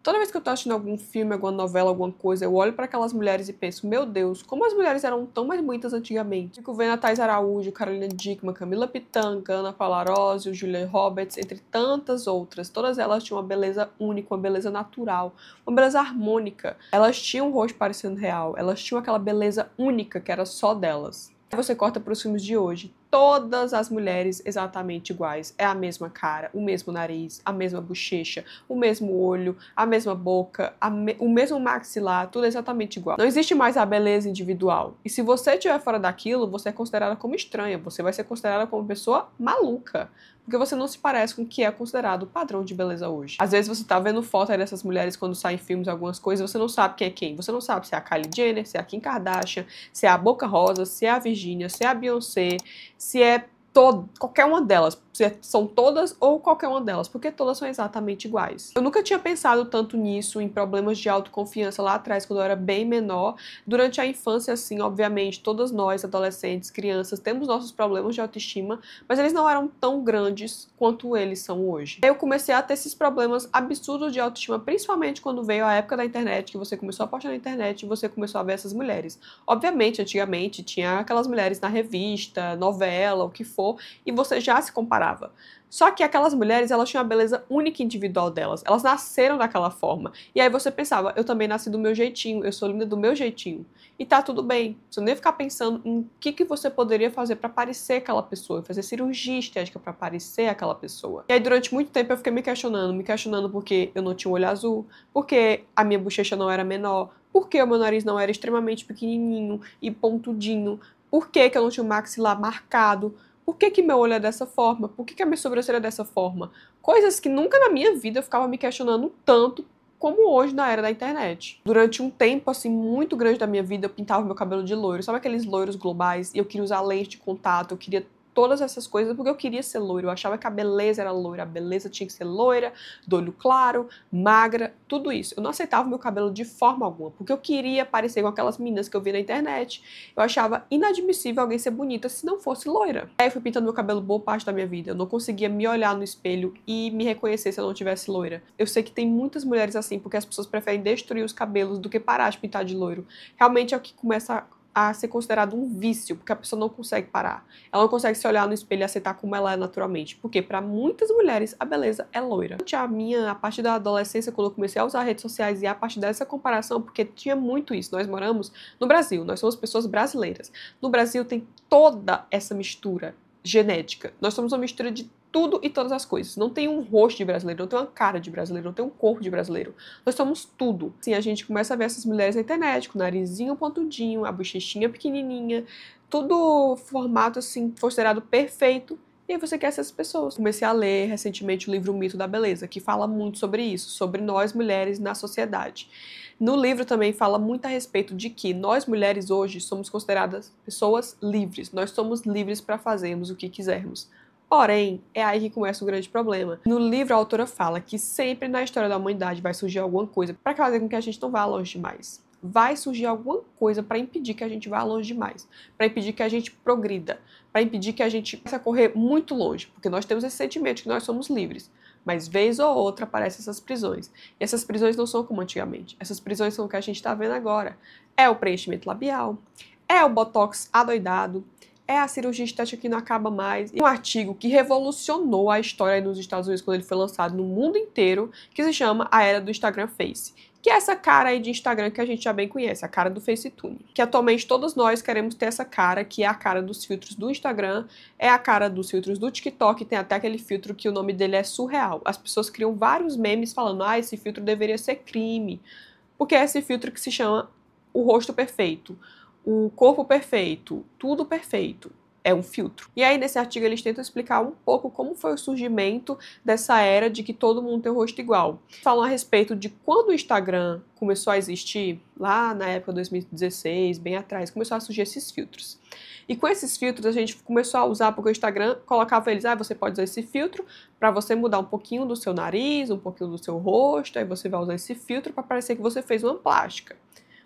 Toda vez que eu tô assistindo algum filme, alguma novela, alguma coisa, eu olho pra aquelas mulheres e penso, meu Deus, como as mulheres eram tão mais bonitas antigamente. Fico vendo a Thaís Araújo, Carolina Dickmann, Camila Pitanga, Ana Paula Arósio, Julia Roberts, entre tantas outras. Todas elas tinham uma beleza única, uma beleza natural, uma beleza harmônica. Elas tinham um rosto parecendo real, elas tinham aquela beleza única que era só delas. Aí você corta para os filmes de hoje. Todas as mulheres exatamente iguais. É a mesma cara, o mesmo nariz, a mesma bochecha, o mesmo olho, a mesma boca, o mesmo maxilar, tudo exatamente igual. Não existe mais a beleza individual. E se você estiver fora daquilo, você é considerada como estranha. Você vai ser considerada como uma pessoa maluca. Porque você não se parece com o que é considerado o padrão de beleza hoje. Às vezes você tá vendo foto aí dessas mulheres quando saem filmes, algumas coisas, você não sabe quem é quem. Você não sabe se é a Kylie Jenner, se é a Kim Kardashian, se é a Boca Rosa, se é a Virginia, se é a Beyoncé, se é qualquer uma delas, se são todas ou qualquer uma delas, porque todas são exatamente iguais. Eu nunca tinha pensado tanto nisso, em problemas de autoconfiança lá atrás, quando eu era bem menor. Durante a infância, assim, obviamente, todas nós, adolescentes, crianças, temos nossos problemas de autoestima, mas eles não eram tão grandes quanto eles são hoje. Eu comecei a ter esses problemas absurdos de autoestima, principalmente quando veio a época da internet, que você começou a postar na internet e você começou a ver essas mulheres. Obviamente, antigamente, tinha aquelas mulheres na revista, novela, o que for, e você já se comparava. Só que aquelas mulheres, elas tinham a beleza única e individual delas. Elas nasceram daquela forma. E aí você pensava, eu também nasci do meu jeitinho, eu sou linda do meu jeitinho. E tá tudo bem. Você não ia ficar pensando em o que você poderia fazer pra parecer aquela pessoa, fazer cirurgia estética pra parecer aquela pessoa. E aí durante muito tempo eu fiquei me questionando porque eu não tinha um olho azul, porque a minha bochecha não era menor, porque o meu nariz não era extremamente pequenininho e pontudinho, por que eu não tinha um maxilar marcado, por que meu olho é dessa forma? Por que a minha sobrancelha é dessa forma? Coisas que nunca na minha vida eu ficava me questionando tanto como hoje na era da internet. Durante um tempo, assim, muito grande da minha vida, eu pintava meu cabelo de loiro. Sabe aqueles loiros globais? E eu queria usar lente de contato, eu queria todas essas coisas porque eu queria ser loiro. Eu achava que a beleza era loira, a beleza tinha que ser loira, do olho claro, magra, tudo isso. Eu não aceitava meu cabelo de forma alguma, porque eu queria parecer com aquelas meninas que eu vi na internet. Eu achava inadmissível alguém ser bonita se não fosse loira. Aí eu fui pintando meu cabelo boa parte da minha vida. Eu não conseguia me olhar no espelho e me reconhecer se eu não tivesse loira. Eu sei que tem muitas mulheres assim, porque as pessoas preferem destruir os cabelos do que parar de pintar de loiro. Realmente é o que começa a ser considerado um vício, porque a pessoa não consegue parar. Ela não consegue se olhar no espelho e aceitar como ela é naturalmente. Porque para muitas mulheres a beleza é loira. A partir da adolescência, quando eu comecei a usar redes sociais e a partir dessa comparação, porque tinha muito isso. Nós moramos no Brasil, nós somos pessoas brasileiras. No Brasil tem toda essa mistura genética. Nós somos uma mistura de tudo e todas as coisas. Não tem um rosto de brasileiro, não tem uma cara de brasileiro, não tem um corpo de brasileiro. Nós somos tudo. Assim, a gente começa a ver essas mulheres na internet, com o narizinho pontudinho, a bochechinha pequenininha, tudo formato assim, considerado perfeito. E aí você quer essas pessoas. Comecei a ler recentemente o livro O Mito da Beleza, que fala muito sobre isso, sobre nós mulheres na sociedade. No livro também fala muito a respeito de que nós mulheres hoje somos consideradas pessoas livres. Nós somos livres para fazermos o que quisermos. Porém, é aí que começa o grande problema. No livro, a autora fala que sempre na história da humanidade vai surgir alguma coisa para fazer com que a gente não vá longe demais. Vai surgir alguma coisa para impedir que a gente vá longe demais, para impedir que a gente progrida, para impedir que a gente possa correr muito longe, porque nós temos esse sentimento que nós somos livres. Mas vez ou outra aparecem essas prisões. E essas prisões não são como antigamente. Essas prisões são o que a gente está vendo agora. É o preenchimento labial, é o botox adoidado, é a cirurgia estética que não acaba mais. Um artigo que revolucionou a história nos Estados Unidos quando ele foi lançado no mundo inteiro, que se chama A Era do Instagram Face. Que é essa cara aí de Instagram que a gente já bem conhece, a cara do FaceTune. Que atualmente todos nós queremos ter essa cara, que é a cara dos filtros do Instagram, é a cara dos filtros do TikTok, tem até aquele filtro que o nome dele é surreal. As pessoas criam vários memes falando, esse filtro deveria ser crime. Porque é esse filtro que se chama o rosto perfeito, o corpo perfeito, tudo perfeito. É um filtro. E aí, nesse artigo, eles tentam explicar um pouco como foi o surgimento dessa era de que todo mundo tem o rosto igual. Falam a respeito de quando o Instagram começou a existir, lá na época de 2016, bem atrás, começou a surgir esses filtros. E com esses filtros a gente começou a usar, porque o Instagram colocava eles, você pode usar esse filtro para você mudar um pouquinho do seu nariz, um pouquinho do seu rosto, aí você vai usar esse filtro para parecer que você fez uma plástica.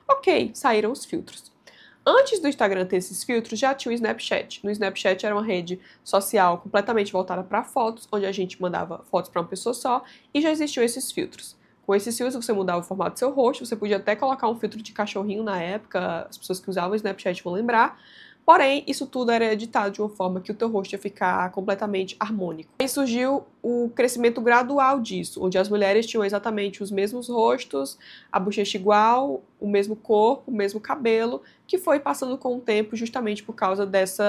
Ok, saíram os filtros. Antes do Instagram ter esses filtros, já tinha o Snapchat. No Snapchat era uma rede social completamente voltada para fotos, onde a gente mandava fotos para uma pessoa só, e já existiam esses filtros. Com esses filtros você mudava o formato do seu rosto, você podia até colocar um filtro de cachorrinho na época, as pessoas que usavam o Snapchat vão lembrar. Porém, isso tudo era editado de uma forma que o teu rosto ia ficar completamente harmônico. Aí surgiu o crescimento gradual disso, onde as mulheres tinham exatamente os mesmos rostos, a bochecha igual, o mesmo corpo, o mesmo cabelo, que foi passando com o tempo justamente por causa desse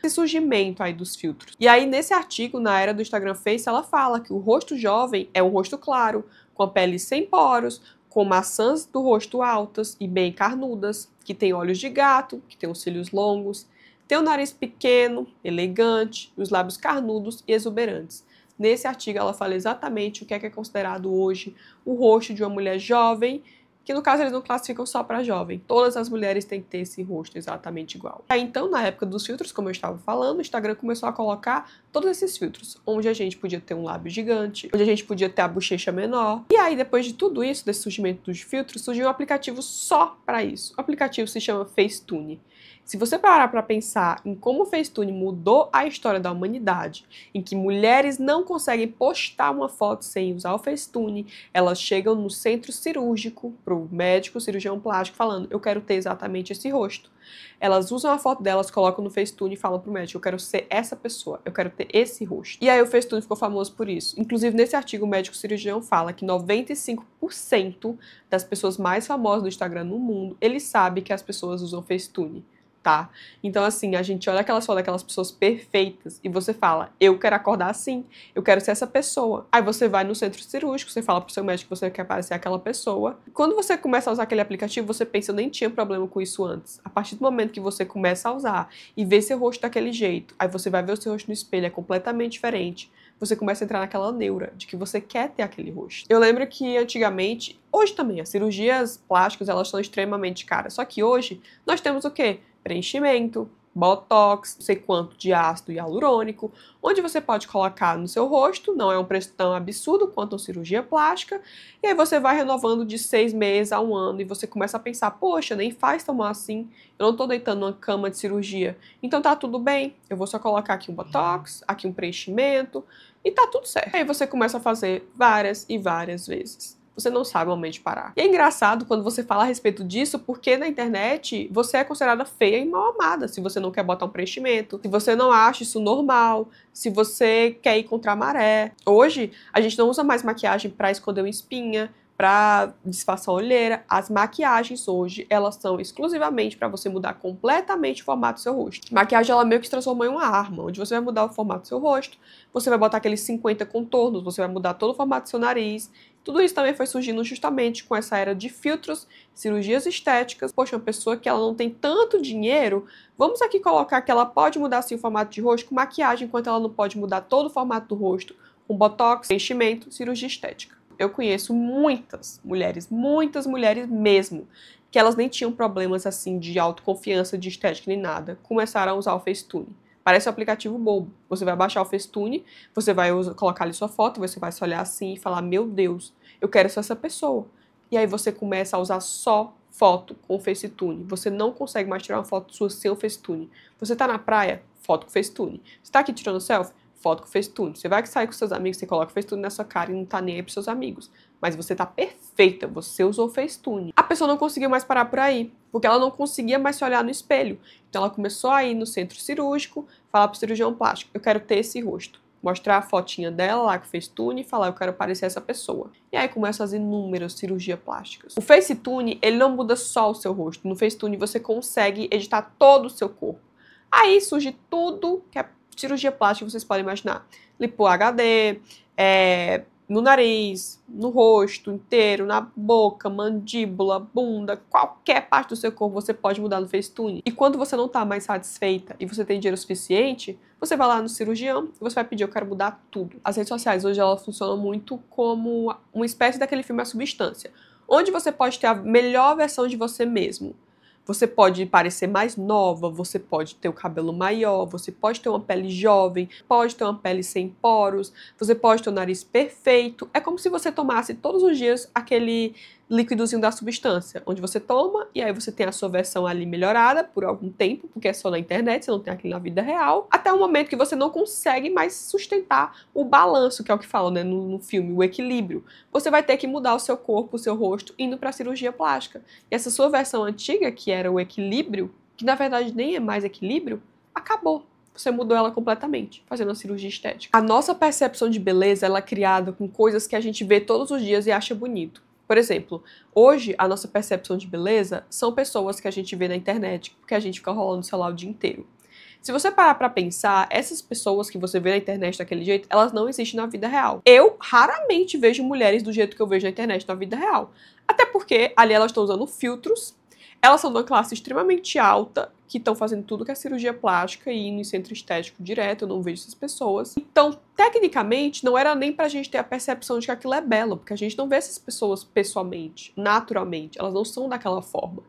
surgimento aí dos filtros. E aí, nesse artigo, na era do Instagram Face, ela fala que o rosto jovem é um rosto claro, com a pele sem poros, com maçãs do rosto altas e bem carnudas, que tem olhos de gato, que tem os cílios longos, tem o nariz pequeno, elegante, os lábios carnudos e exuberantes. Nesse artigo ela fala exatamente o que é considerado hoje o rosto de uma mulher jovem, que no caso eles não classificam só para jovem, todas as mulheres têm que ter esse rosto exatamente igual. Aí então, na época dos filtros, como eu estava falando, o Instagram começou a colocar todos esses filtros, onde a gente podia ter um lábio gigante, onde a gente podia ter a bochecha menor. E aí, depois de tudo isso, desse surgimento dos filtros, surgiu um aplicativo só para isso. O aplicativo se chama Facetune. Se você parar para pensar em como o Facetune mudou a história da humanidade, em que mulheres não conseguem postar uma foto sem usar o Facetune, elas chegam no centro cirúrgico, pro médico, cirurgião plástico, falando, eu quero ter exatamente esse rosto. Elas usam a foto delas, colocam no Facetune e falam pro médico, eu quero ser essa pessoa, eu quero ter esse rosto. E aí o Facetune ficou famoso por isso. Inclusive, nesse artigo, o médico cirurgião fala que 95% das pessoas mais famosas do Instagram no mundo, ele sabe que as pessoas usam Facetune. Tá? Então, assim, a gente olha aquelas fotos daquelas pessoas perfeitas e você fala, eu quero acordar assim, eu quero ser essa pessoa. Aí você vai no centro cirúrgico, você fala pro seu médico que você quer parecer aquela pessoa. Quando você começa a usar aquele aplicativo, você pensa, eu nem tinha problema com isso antes. A partir do momento que você começa a usar e vê seu rosto daquele jeito, aí você vai ver o seu rosto no espelho, é completamente diferente. Você começa a entrar naquela neura de que você quer ter aquele rosto. Eu lembro que antigamente, hoje também, as cirurgias plásticas, elas são extremamente caras. Só que hoje, nós temos o quê? Preenchimento, botox, não sei quanto de ácido hialurônico, onde você pode colocar no seu rosto, não é um preço tão absurdo quanto uma cirurgia plástica, e aí você vai renovando de 6 meses a 1 ano, e você começa a pensar, poxa, nem faz tão mal assim, eu não tô deitando numa cama de cirurgia, então tá tudo bem, eu vou só colocar aqui um botox, aqui um preenchimento, e tá tudo certo. Aí você começa a fazer várias e várias vezes. Você não sabe realmente parar. E é engraçado quando você fala a respeito disso, porque na internet você é considerada feia e mal amada se você não quer botar um preenchimento, se você não acha isso normal, se você quer ir contra a maré. Hoje, a gente não usa mais maquiagem pra esconder uma espinha, pra disfarçar a olheira. As maquiagens hoje, elas são exclusivamente pra você mudar completamente o formato do seu rosto. A maquiagem, ela meio que se transformou em uma arma, onde você vai mudar o formato do seu rosto, você vai botar aqueles 50 contornos, você vai mudar todo o formato do seu nariz. Tudo isso também foi surgindo justamente com essa era de filtros, cirurgias estéticas. Poxa, uma pessoa que ela não tem tanto dinheiro, vamos aqui colocar que ela pode mudar assim o formato de rosto com maquiagem, enquanto ela não pode mudar todo o formato do rosto com botox, preenchimento, cirurgia estética. Eu conheço muitas mulheres mesmo, que elas nem tinham problemas assim de autoconfiança, de estética nem nada, começaram a usar o Facetune. Parece um aplicativo bobo. Você vai baixar o Facetune, você vai colocar ali sua foto, você vai se olhar assim e falar, meu Deus, eu quero ser essa pessoa. E aí você começa a usar só foto com o Facetune. Você não consegue mais tirar uma foto sua sem o Facetune. Você tá na praia? Foto com o Facetune. Você tá aqui tirando selfie? Foto com o Facetune. Você vai sair com seus amigos, você coloca o Facetune na sua cara e não tá nem aí pros seus amigos. Mas você tá perfeita, você usou o Facetune. A pessoa não conseguiu mais parar por aí, porque ela não conseguia mais se olhar no espelho. Então ela começou a ir no centro cirúrgico, falar pro cirurgião plástico, eu quero ter esse rosto. Mostrar a fotinha dela lá com o Facetune e falar, eu quero parecer essa pessoa. E aí começam as inúmeras cirurgias plásticas. O Facetune, ele não muda só o seu rosto. No Facetune você consegue editar todo o seu corpo. Aí surge tudo que é cirurgia plástica, vocês podem imaginar. Lipo HD, no nariz, no rosto inteiro, na boca, mandíbula, bunda, qualquer parte do seu corpo você pode mudar no Facetune. E quando você não está mais satisfeita e você tem dinheiro suficiente, você vai lá no cirurgião e você vai pedir, eu quero mudar tudo. As redes sociais hoje elas funcionam muito como uma espécie daquele filme A Substância, onde você pode ter a melhor versão de você mesmo. Você pode parecer mais nova, você pode ter o cabelo maior, você pode ter uma pele jovem, pode ter uma pele sem poros, você pode ter o nariz perfeito. É como se você tomasse todos os dias aquele líquidozinho da substância, onde você toma e aí você tem a sua versão ali melhorada por algum tempo, porque é só na internet, você não tem aquilo na vida real, até o momento que você não consegue mais sustentar o balanço, que é o que falam, né, no filme, o equilíbrio. Você vai ter que mudar o seu corpo, o seu rosto, indo para a cirurgia plástica. E essa sua versão antiga, que era o equilíbrio, que na verdade nem é mais equilíbrio, acabou. Você mudou ela completamente, fazendo a cirurgia estética. A nossa percepção de beleza, ela é criada com coisas que a gente vê todos os dias e acha bonito. Por exemplo, hoje a nossa percepção de beleza são pessoas que a gente vê na internet, porque a gente fica rolando o celular o dia inteiro. Se você parar pra pensar, essas pessoas que você vê na internet daquele jeito, elas não existem na vida real. Eu raramente vejo mulheres do jeito que eu vejo na internet na vida real. Até porque ali elas estão usando filtros, elas são de uma classe extremamente alta, que estão fazendo tudo que é cirurgia plástica e indo em centro estético direto, eu não vejo essas pessoas. Então, tecnicamente, não era nem pra gente ter a percepção de que aquilo é belo, porque a gente não vê essas pessoas pessoalmente, naturalmente, elas não são daquela forma.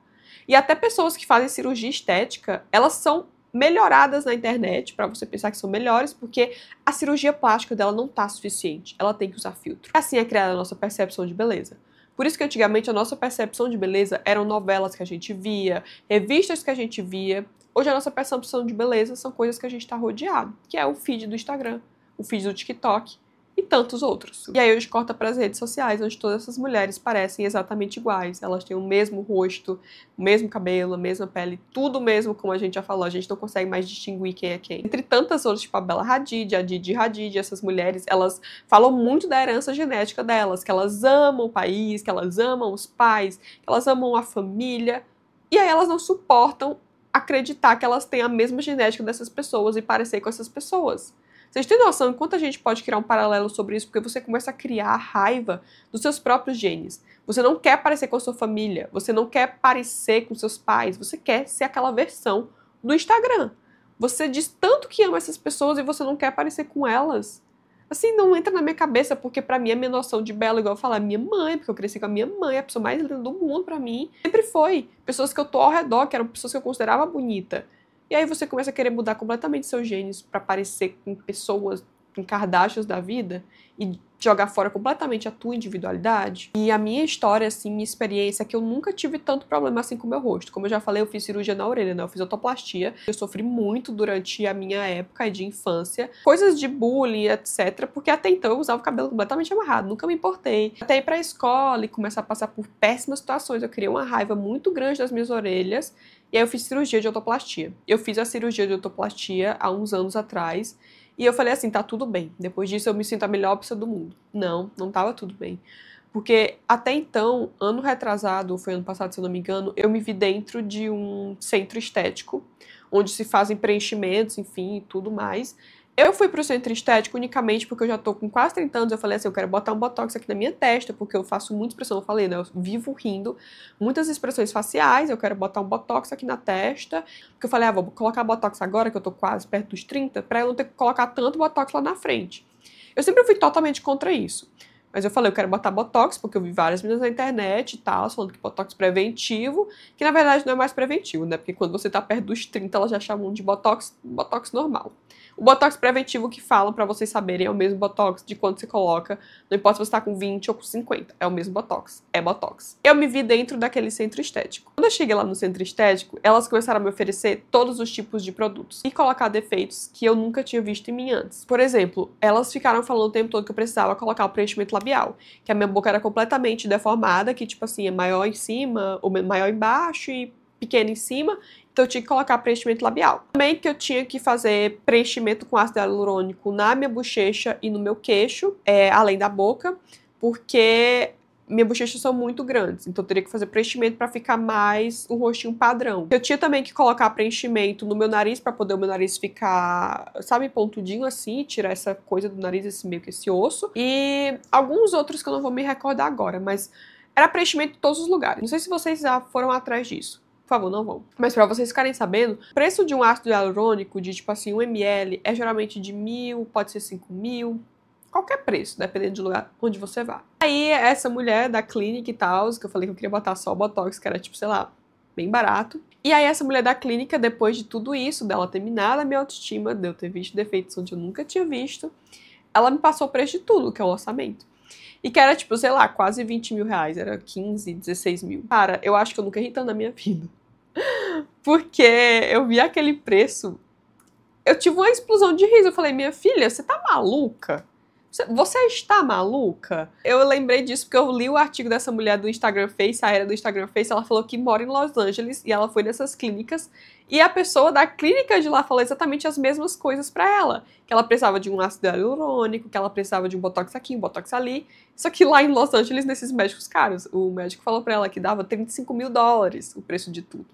E até pessoas que fazem cirurgia estética, elas são melhoradas na internet, pra você pensar que são melhores, porque a cirurgia plástica dela não tá suficiente, ela tem que usar filtro. Assim é criada a nossa percepção de beleza. Por isso que antigamente a nossa percepção de beleza eram novelas que a gente via, revistas que a gente via. Hoje a nossa percepção de beleza são coisas que a gente está rodeado, que é o feed do Instagram, o feed do TikTok e tantos outros. E aí hoje corta para as redes sociais, onde todas essas mulheres parecem exatamente iguais. Elas têm o mesmo rosto, o mesmo cabelo, a mesma pele, tudo mesmo, como a gente já falou. A gente não consegue mais distinguir quem é quem. Entre tantas outras, tipo a Bella Hadid, a Didi Hadid, essas mulheres, elas falam muito da herança genética delas, que elas amam o país, que elas amam os pais, que elas amam a família. E aí elas não suportam acreditar que elas têm a mesma genética dessas pessoas e parecer com essas pessoas. Vocês têm noção de quanto a gente pode criar um paralelo sobre isso? Porque você começa a criar raiva dos seus próprios genes. Você não quer parecer com a sua família, você não quer parecer com seus pais, você quer ser aquela versão do Instagram. Você diz tanto que ama essas pessoas e você não quer parecer com elas. Assim, não entra na minha cabeça, porque pra mim a minha noção de belo, igual eu falar, minha mãe, porque eu cresci com a minha mãe, a pessoa mais linda do mundo pra mim, sempre foi. Pessoas que eu tô ao redor, que eram pessoas que eu considerava bonita. E aí você começa a querer mudar completamente seus genes pra parecer com pessoas, com Kardashians da vida e jogar fora completamente a tua individualidade. E a minha história, assim, minha experiência é que eu nunca tive tanto problema assim com o meu rosto. Como eu já falei, eu fiz cirurgia na orelha, né? Eu fiz otoplastia. Eu sofri muito durante a minha época de infância. Coisas de bullying, etc. Porque até então eu usava o cabelo completamente amarrado. Nunca me importei. Até ir pra escola e começar a passar por péssimas situações. Eu criei uma raiva muito grande das minhas orelhas. E aí eu fiz cirurgia de otoplastia. Eu fiz a cirurgia de otoplastia há uns anos atrás. E eu falei assim, tá tudo bem. Depois disso eu me sinto a melhor pessoa do mundo. Não, não tava tudo bem. Porque até então, ano retrasado, ou foi ano passado, se eu não me engano, eu me vi dentro de um centro estético, onde se fazem preenchimentos, enfim, e tudo mais. Eu fui pro centro estético unicamente porque eu já tô com quase 30 anos, eu falei assim, eu quero botar um botox aqui na minha testa, porque eu faço muita expressão, eu falei, né, eu vivo rindo, muitas expressões faciais, eu quero botar um botox aqui na testa, porque eu falei, vou colocar botox agora, que eu tô quase perto dos 30, pra eu não ter que colocar tanto botox lá na frente. Eu sempre fui totalmente contra isso. Mas eu falei, eu quero botar botox, porque eu vi várias meninas na internet e tal, falando que botox preventivo, que na verdade não é mais preventivo, né? Porque quando você tá perto dos 30, elas já chamam de botox normal. O botox preventivo que falam pra vocês saberem é o mesmo botox de quando você coloca, não importa se você tá com 20 ou com 50, é o mesmo botox, é botox. Eu me vi dentro daquele centro estético. Quando eu cheguei lá no centro estético, elas começaram a me oferecer todos os tipos de produtos e colocar defeitos que eu nunca tinha visto em mim antes. Por exemplo, elas ficaram falando o tempo todo que eu precisava colocar o preenchimento labial, que a minha boca era completamente deformada, que tipo assim, é maior em cima, ou maior embaixo e pequeno em cima, então eu tinha que colocar preenchimento labial. Também que eu tinha que fazer preenchimento com ácido hialurônico na minha bochecha e no meu queixo, além da boca, porque minhas bochechas são muito grandes, então eu teria que fazer preenchimento para ficar mais um rostinho padrão. Eu tinha também que colocar preenchimento no meu nariz para poder o meu nariz ficar, sabe, pontudinho assim, tirar essa coisa do nariz, esse meio que esse osso. E alguns outros que eu não vou me recordar agora, mas era preenchimento em todos os lugares. Não sei se vocês já foram atrás disso. Por favor, não vão. Mas pra vocês ficarem sabendo, o preço de um ácido hialurônico de, tipo assim, 1 ml é geralmente de 1.000, pode ser 5.000, qualquer preço, dependendo do lugar onde você vá. Aí, essa mulher da clínica e tal, que eu falei que eu queria botar só o botox, que era, tipo, sei lá, bem barato. E aí, essa mulher da clínica, depois de tudo isso, dela ter minado a minha autoestima, de eu ter visto defeitos onde eu nunca tinha visto, ela me passou o preço de tudo, que é o orçamento. E que era, tipo, sei lá, quase 20 mil reais. Era 15, 16 mil. Cara, eu acho que eu nunca ri tanto na minha vida. Porque eu vi aquele preço, eu tive uma explosão de riso. Eu falei, minha filha, você tá maluca? Você está maluca? Eu lembrei disso porque eu li o artigo dessa mulher do Instagram Face, a era do Instagram Face, ela falou que mora em Los Angeles e ela foi nessas clínicas e a pessoa da clínica de lá falou exatamente as mesmas coisas pra ela. Que ela precisava de um ácido hialurônico, que ela precisava de um botox aqui, um botox ali. Só que lá em Los Angeles, nesses médicos caros, o médico falou pra ela que dava $35 mil o preço de tudo.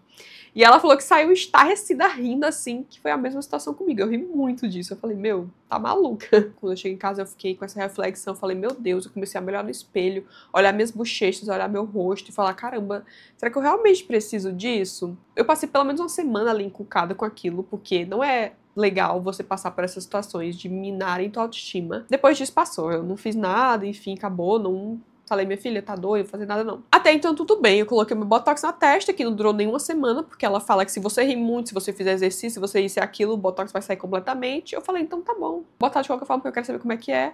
E ela falou que saiu estarrecida rindo, assim, que foi a mesma situação comigo. Eu ri muito disso. Eu falei, meu, tá maluca. Quando eu cheguei em casa, eu fiquei com essa reflexão. Eu falei, meu Deus, eu comecei a me olhar no espelho, olhar minhas bochechas, olhar meu rosto e falar, caramba, será que eu realmente preciso disso? Eu passei pelo menos uma semana ali encucada com aquilo, porque não é legal você passar por essas situações de minarem tua autoestima. Depois disso passou, eu não fiz nada, enfim, acabou, não... Falei, minha filha, tá doida, não vou fazer nada não. Até então tudo bem, eu coloquei meu botox na testa, que não durou nenhuma semana, porque ela fala que se você rir muito, se você fizer exercício, se você isso e aquilo, o botox vai sair completamente. Eu falei, então tá bom, botar de qualquer forma, porque eu quero saber como é que é.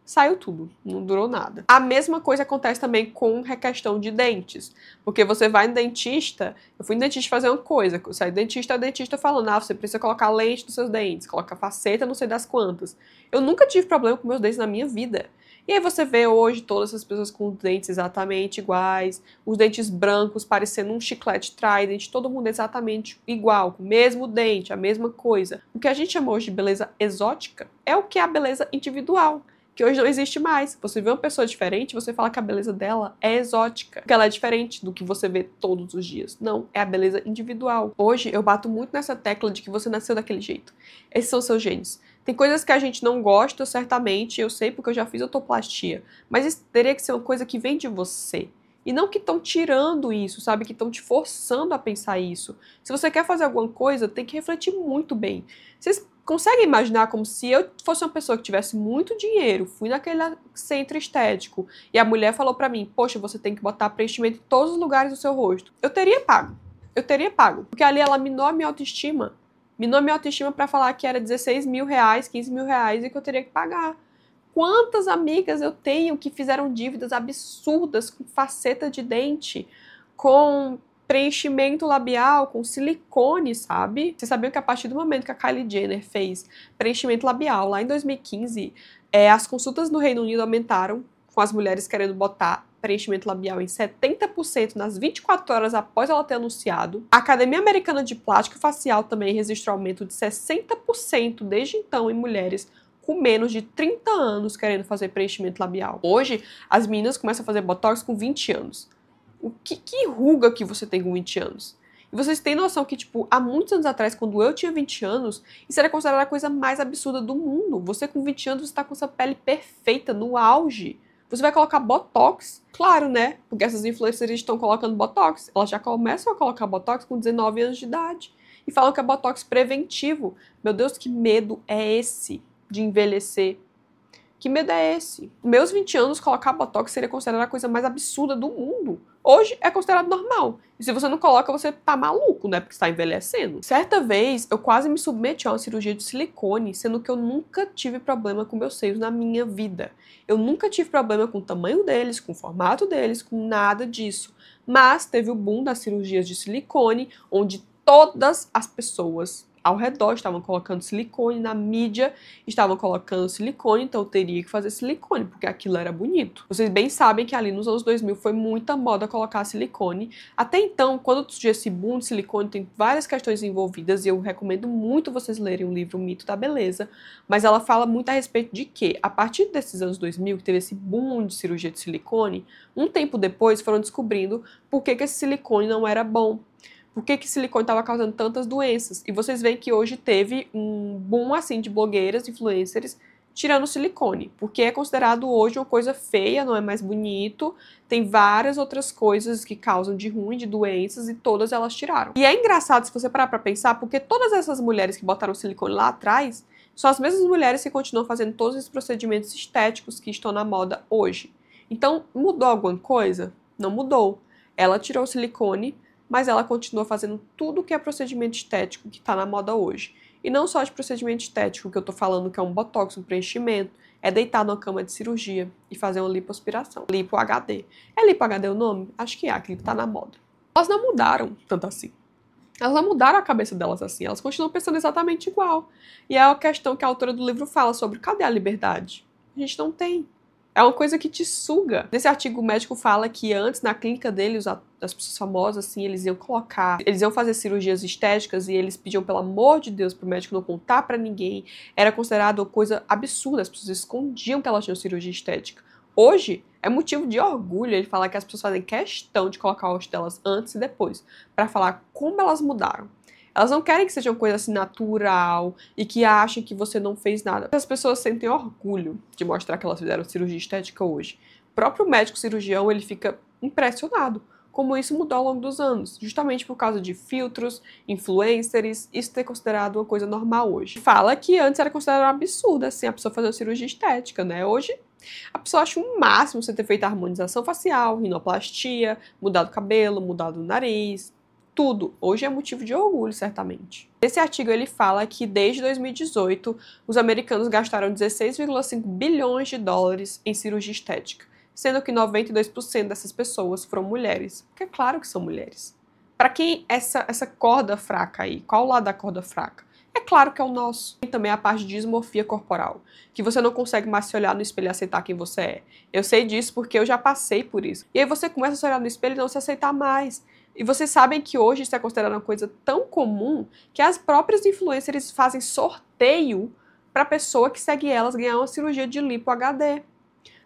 Saiu tudo, não durou nada. A mesma coisa acontece também com a questão de dentes. Porque você vai no dentista, eu fui no dentista fazer uma coisa, eu saí do dentista, o dentista falando, você precisa colocar lente nos seus dentes, colocar faceta, não sei das quantas. Eu nunca tive problema com meus dentes na minha vida. E aí você vê hoje todas as pessoas com dentes exatamente iguais, os dentes brancos parecendo um chiclete Trident, todo mundo exatamente igual, com o mesmo dente, a mesma coisa. O que a gente chama hoje de beleza exótica é o que é a beleza individual, que hoje não existe mais. Você vê uma pessoa diferente, você fala que a beleza dela é exótica, que ela é diferente do que você vê todos os dias. Não, é a beleza individual. Hoje eu bato muito nessa tecla de que você nasceu daquele jeito. Esses são seus genes. Tem coisas que a gente não gosta, certamente, eu sei porque eu já fiz autoplastia, mas isso teria que ser uma coisa que vem de você. E não que estão tirando isso, sabe? Que estão te forçando a pensar isso. Se você quer fazer alguma coisa, tem que refletir muito bem. Vocês conseguem imaginar como se eu fosse uma pessoa que tivesse muito dinheiro, fui naquele centro estético, e a mulher falou pra mim, poxa, você tem que botar preenchimento em todos os lugares do seu rosto. Eu teria pago. Eu teria pago. Porque ali ela minou a minha autoestima. Minou a minha autoestima pra falar que era 16 mil reais, 15 mil reais e que eu teria que pagar. Quantas amigas eu tenho que fizeram dívidas absurdas com faceta de dente, com preenchimento labial, com silicone, sabe? Vocês sabiam que a partir do momento que a Kylie Jenner fez preenchimento labial, lá em 2015, as consultas no Reino Unido aumentaram, com as mulheres querendo botar preenchimento labial em 70% nas 24 horas após ela ter anunciado. A Academia Americana de Plástica Facial também registrou aumento de 60% desde então em mulheres com menos de 30 anos querendo fazer preenchimento labial. Hoje, as meninas começam a fazer botox com 20 anos. Que ruga que você tem com 20 anos? E vocês têm noção que, tipo, há muitos anos atrás, quando eu tinha 20 anos, isso era considerada a coisa mais absurda do mundo. Você com 20 anos, você tá com essa pele perfeita, no auge. Você vai colocar botox? Claro, né? Porque essas influencers estão colocando botox. Elas já começam a colocar botox com 19 anos de idade. E falam que é botox preventivo. Meu Deus, que medo é esse de envelhecer? Que medo é esse? Meus 20 anos, colocar botox seria considerada a coisa mais absurda do mundo. Hoje é considerado normal. E se você não coloca, você tá maluco, né? Porque está envelhecendo. Certa vez, eu quase me submeti a uma cirurgia de silicone, sendo que eu nunca tive problema com meus seios na minha vida. Eu nunca tive problema com o tamanho deles, com o formato deles, com nada disso. Mas teve o boom das cirurgias de silicone, onde todas as pessoas ao redor estavam colocando silicone, na mídia estavam colocando silicone, então eu teria que fazer silicone, porque aquilo era bonito. Vocês bem sabem que ali nos anos 2000 foi muita moda colocar silicone. Até então, quando surgiu esse boom de silicone, tem várias questões envolvidas e eu recomendo muito vocês lerem o livro O Mito da Beleza, mas ela fala muito a respeito de que, a partir desses anos 2000, que teve esse boom de cirurgia de silicone, um tempo depois foram descobrindo por que esse silicone não era bom. Por que silicone estava causando tantas doenças? E vocês veem que hoje teve um boom assim de blogueiras, influencers, tirando o silicone. Porque é considerado hoje uma coisa feia, não é mais bonito. Tem várias outras coisas que causam de ruim, de doenças, e todas elas tiraram. E é engraçado se você parar pra pensar, porque todas essas mulheres que botaram silicone lá atrás, são as mesmas mulheres que continuam fazendo todos esses procedimentos estéticos que estão na moda hoje. Então, mudou alguma coisa? Não mudou. Ela tirou o silicone, mas ela continua fazendo tudo que é procedimento estético que está na moda hoje. E não só de procedimento estético, que eu tô falando que é um botox, um preenchimento. é deitar numa cama de cirurgia e fazer uma lipoaspiração. Lipo HD. É Lipo HD o nome? Acho que é, que tá na moda. Elas não mudaram tanto assim. Elas não mudaram a cabeça delas assim, elas continuam pensando exatamente igual. E é a questão que a autora do livro fala sobre cadê a liberdade? A gente não tem. É uma coisa que te suga. Nesse artigo, o médico fala que antes, na clínica dele, as pessoas famosas, assim, eles iam fazer cirurgias estéticas e eles pediam, pelo amor de Deus, pro médico não contar pra ninguém. Era considerado uma coisa absurda, as pessoas escondiam que elas tinham cirurgia estética. Hoje, é motivo de orgulho ele falar que as pessoas fazem questão de colocar o rosto delas antes e depois, pra falar como elas mudaram. Elas não querem que seja uma coisa assim natural e que achem que você não fez nada. As pessoas sentem orgulho de mostrar que elas fizeram cirurgia estética hoje. O próprio médico cirurgião, ele fica impressionado como isso mudou ao longo dos anos, justamente por causa de filtros, influencers, isso ter considerado uma coisa normal hoje. Fala que antes era considerado um absurdo, assim, a pessoa fazer uma cirurgia estética, né? Hoje, a pessoa acha um máximo você ter feito a harmonização facial, rinoplastia, mudado o cabelo, mudado o nariz, tudo. Hoje é motivo de orgulho, certamente. Esse artigo ele fala que desde 2018 os americanos gastaram 16,5 bilhões de dólares em cirurgia estética, sendo que 92% dessas pessoas foram mulheres. Porque é claro que são mulheres. Para quem essa corda fraca aí? Qual o lado da corda fraca? É claro que é o nosso. Tem também a parte de dismorfia corporal, que você não consegue mais se olhar no espelho e aceitar quem você é. Eu sei disso porque eu já passei por isso. E aí você começa a se olhar no espelho e não se aceitar mais. E vocês sabem que hoje isso é considerado uma coisa tão comum que as próprias influencers fazem sorteio para a pessoa que segue elas ganhar uma cirurgia de lipo HD.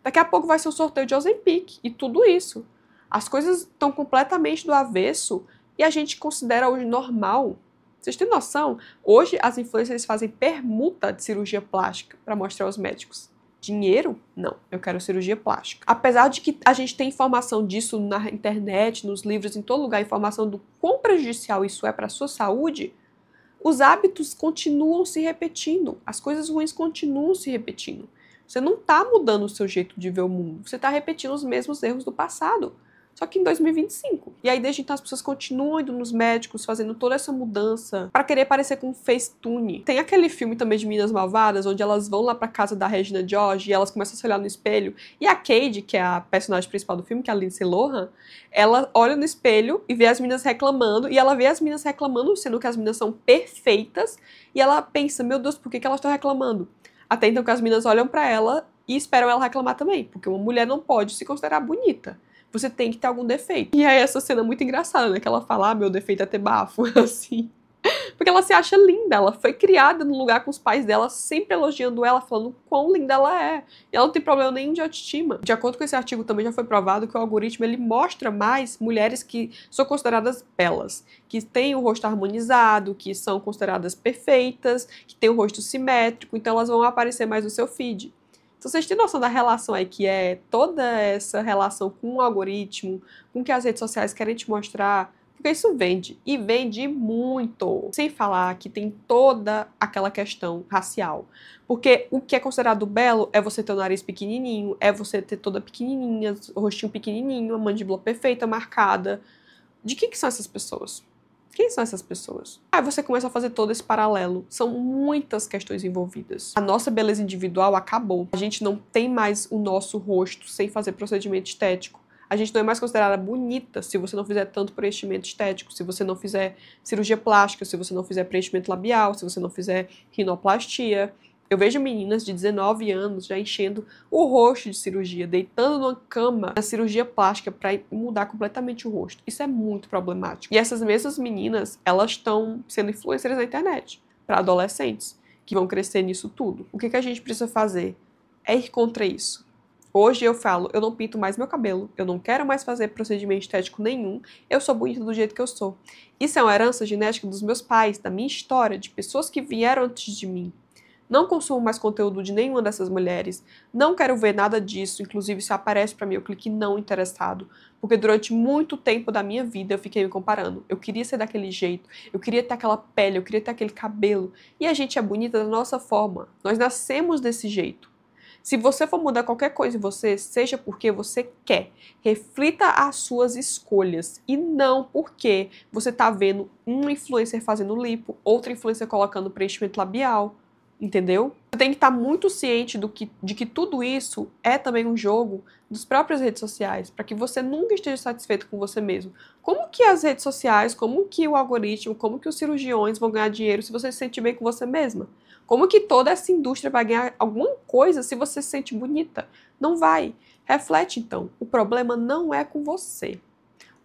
Daqui a pouco vai ser um sorteio de Ozempic e tudo isso. As coisas estão completamente do avesso e a gente considera hoje normal. Vocês têm noção? Hoje as influencers fazem permuta de cirurgia plástica para mostrar aos médicos. Dinheiro? Não, eu quero cirurgia plástica. Apesar de que a gente tem informação disso na internet, nos livros, em todo lugar, informação do quão prejudicial isso é para a sua saúde, os hábitos continuam se repetindo, as coisas ruins continuam se repetindo. Você não está mudando o seu jeito de ver o mundo, você está repetindo os mesmos erros do passado, só que em 2025. E aí desde então as pessoas continuam indo nos médicos, fazendo toda essa mudança para querer parecer com Facetune. Tem aquele filme também de Meninas Malvadas, onde elas vão lá pra casa da Regina George e elas começam a se olhar no espelho. E a Cade, que é a personagem principal do filme, que é a Lindsay Lohan, ela olha no espelho e vê as meninas reclamando, e ela vê as meninas reclamando, sendo que as meninas são perfeitas, e ela pensa, meu Deus, por que elas estão reclamando? Até então que as meninas olham pra ela e esperam ela reclamar também, porque uma mulher não pode se considerar bonita. Você tem que ter algum defeito. E aí essa cena é muito engraçada, né? Que ela fala, meu defeito é ter bafo, assim. Porque ela se acha linda, ela foi criada num lugar com os pais dela, sempre elogiando ela, falando quão linda ela é. E ela não tem problema nenhum de autoestima. De acordo com esse artigo, também já foi provado que o algoritmo, ele mostra mais mulheres que são consideradas belas, que têm o rosto harmonizado, que são consideradas perfeitas, que têm o rosto simétrico, então elas vão aparecer mais no seu feed. Então vocês têm noção da relação aí, que é toda essa relação com o algoritmo, com o que as redes sociais querem te mostrar, porque isso vende, e vende muito. Sem falar que tem toda aquela questão racial. Porque o que é considerado belo é você ter o nariz pequenininho, é você ter toda pequenininha, o rostinho pequenininho, a mandíbula perfeita, marcada. De que são essas pessoas? Quem são essas pessoas? Aí você começa a fazer todo esse paralelo. São muitas questões envolvidas. A nossa beleza individual acabou. A gente não tem mais o nosso rosto sem fazer procedimento estético. A gente não é mais considerada bonita se você não fizer tanto preenchimento estético, se você não fizer cirurgia plástica, se você não fizer preenchimento labial, se você não fizer rinoplastia. Eu vejo meninas de 19 anos já enchendo o rosto de cirurgia, deitando numa cama na cirurgia plástica para mudar completamente o rosto. Isso é muito problemático. E essas mesmas meninas, elas estão sendo influencers na internet para adolescentes que vão crescer nisso tudo. O que a gente precisa fazer é ir contra isso. Hoje eu falo, eu não pinto mais meu cabelo, eu não quero mais fazer procedimento estético nenhum, eu sou bonita do jeito que eu sou. Isso é uma herança genética dos meus pais, da minha história, de pessoas que vieram antes de mim. Não consumo mais conteúdo de nenhuma dessas mulheres, não quero ver nada disso, inclusive se aparece pra mim eu clique não interessado, porque durante muito tempo da minha vida eu fiquei me comparando. Eu queria ser daquele jeito, eu queria ter aquela pele, eu queria ter aquele cabelo, e a gente é bonita da nossa forma, nós nascemos desse jeito. Se você for mudar qualquer coisa em você, seja porque você quer. Reflita as suas escolhas e não porque você tá vendo uma influencer fazendo lipo, outra influencer colocando preenchimento labial, entendeu? Você tem que estar muito ciente de que tudo isso é também um jogo das próprias redes sociais, para que você nunca esteja satisfeito com você mesmo. Como que as redes sociais, como que o algoritmo, como que os cirurgiões vão ganhar dinheiro se você se sentir bem com você mesma? Como que toda essa indústria vai ganhar alguma coisa se você se sente bonita? Não vai. Reflete então. O problema não é com você.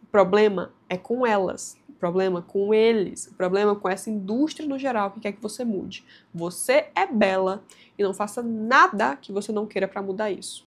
O problema é com elas. O problema é com eles. O problema é com essa indústria no geral que quer que você mude. Você é bela e não faça nada que você não queira para mudar isso.